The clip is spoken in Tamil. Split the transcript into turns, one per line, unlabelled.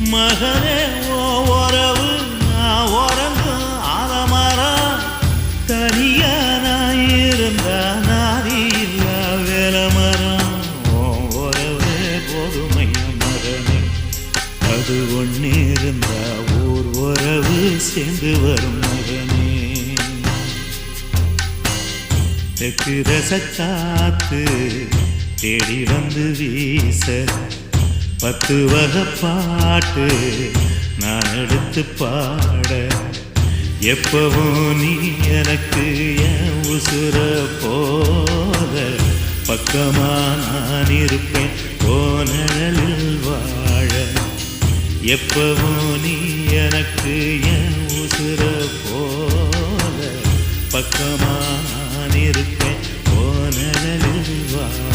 மகனே ஓ உறவு நான் உறங்கும் ஆலமரம் தனியா நான் இருந்தா நாதி இல்ல வேலை மரம் ஓ உறவு போதுமைய மகனே அது ஒண்ணு இருந்தா ஓர் உறவு சேர்ந்து வரும் மகனே தெற்கு ரசக்காத்து தேடி வந்து வீச 10 வகை பாட்டு நான் எடுத்து பாட எப்பவும் நீ எனக்கு என் உசுர போல பக்கமா நான் இருப்பேன் போனலில் வாழ எப்பவும் நீ எனக்கு என் உசுர போல பக்கமா நான் இருப்பேன் போனலில் வாழ